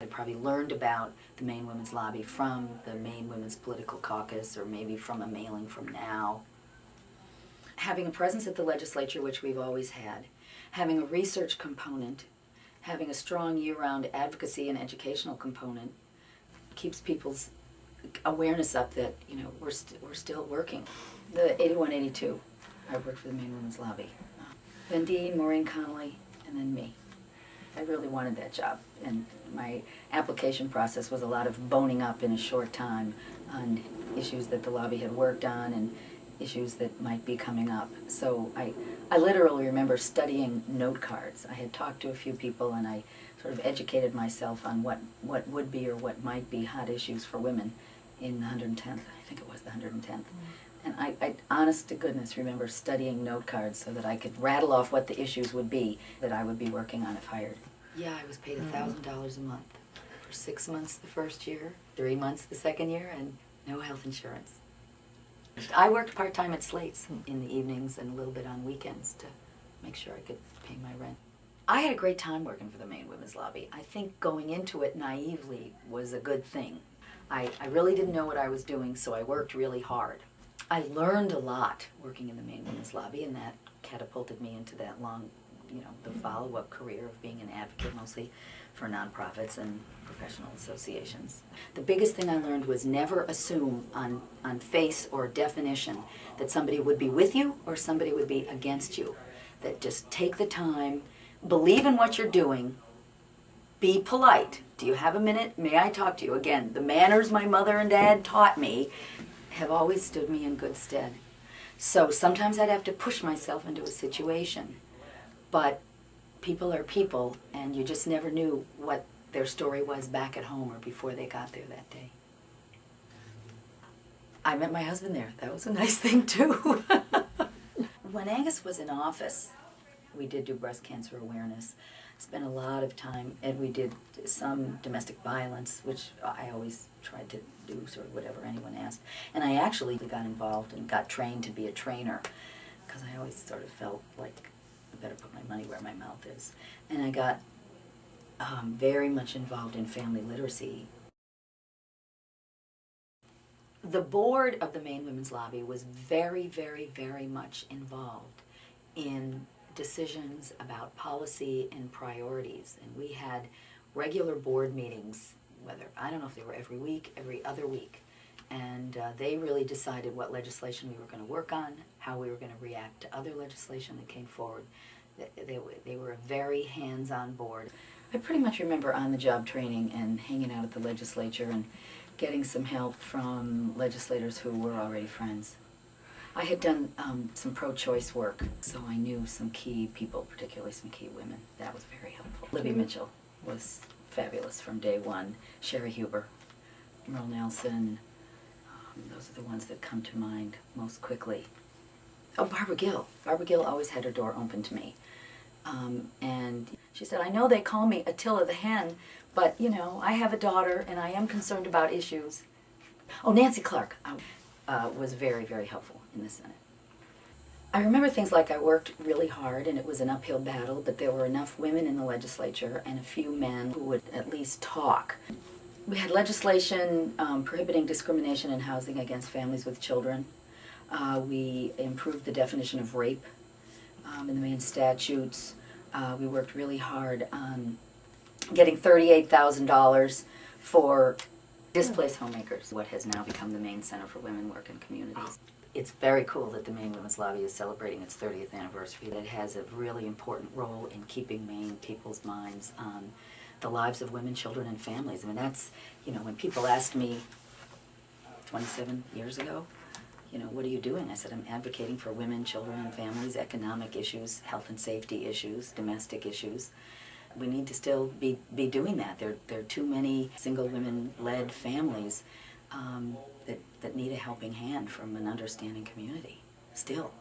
I probably learned about the Maine Women's Lobby from the Maine Women's Political Caucus, or maybe from a mailing from Now. Having a presence at the legislature, which we've always had, having a research component, having a strong year-round advocacy and educational component keeps people's awareness up that, you know, we're still working. The 81-82, I worked for the Maine Women's Lobby. Then Dean, Maureen Connolly, and then me. I really wanted that job, and my application process was a lot of boning up in a short time on issues that the lobby had worked on and issues that might be coming up. So I literally remember studying note cards. I had talked to a few people, and I sort of educated myself on what would be or what might be hot issues for women in the 110th. I think it was the 110th. And I honest to goodness, remember studying note cards so that I could rattle off what the issues would be that I would be working on if hired. Yeah, I was paid $1,000 a month for 6 months the first year, 3 months the second year, and no health insurance. I worked part-time at Slate's in the evenings and a little bit on weekends to make sure I could pay my rent. I had a great time working for the Maine Women's Lobby. I think going into it naively was a good thing. I really didn't know what I was doing, so I worked really hard. I learned a lot working in the Maine Women's Lobby, and that catapulted me into that long, the follow-up career of being an advocate mostly for nonprofits and professional associations. The biggest thing I learned was never assume on face or definition that somebody would be with you or somebody would be against you. That just take the time, believe in what you're doing, be polite. Do you have a minute? May I talk to you? Again, the manners my mother and dad taught me have always stood me in good stead. So sometimes I'd have to push myself into a situation, but people are people, and you just never knew what their story was back at home or before they got there that day. I met my husband there. That was a nice thing too. When Angus was in office, we did do breast cancer awareness. Spent a lot of time, and we did some domestic violence, which I always tried to do sort of whatever anyone asked. And I actually got involved and got trained to be a trainer, because I always sort of felt like I better put my money where my mouth is. And I got very much involved in family literacy. The board of the Maine Women's Lobby was very, very, very much involved in decisions about policy and priorities. And we had regular board meetings, I don't know if they were every week, every other week. And they really decided what legislation we were going to work on, how we were going to react to other legislation that came forward. They were a very hands-on board. I pretty much remember on-the-job training and hanging out at the legislature and getting some help from legislators who were already friends. I had done some pro-choice work, so I knew some key people, particularly some key women. That was very helpful. Libby Mitchell was fabulous from day one. Sherry Huber, Merle Nelson, those are the ones that come to mind most quickly. Oh, Barbara Gill. Barbara Gill always had her door open to me. And she said, I know they call me Attila the Hen, but, I have a daughter and I am concerned about issues. Oh, Nancy Clark was very, very helpful in the Senate. I remember things like I worked really hard and it was an uphill battle, but there were enough women in the legislature and a few men who would at least talk. We had legislation prohibiting discrimination in housing against families with children. We improved the definition of rape in the Maine statutes. We worked really hard on getting $38,000 for displaced homemakers, what has now become the Maine Center for Women Work in Communities. It's very cool that the Maine Women's Lobby is celebrating its 30th anniversary. That has a really important role in keeping Maine people's minds on the lives of women, children, and families. I mean, that's, when people asked me 27 years ago, what are you doing? I said, I'm advocating for women, children, and families, economic issues, health and safety issues, domestic issues. We need to still be doing that. There are too many single women-led families that need a helping hand from an understanding community, still.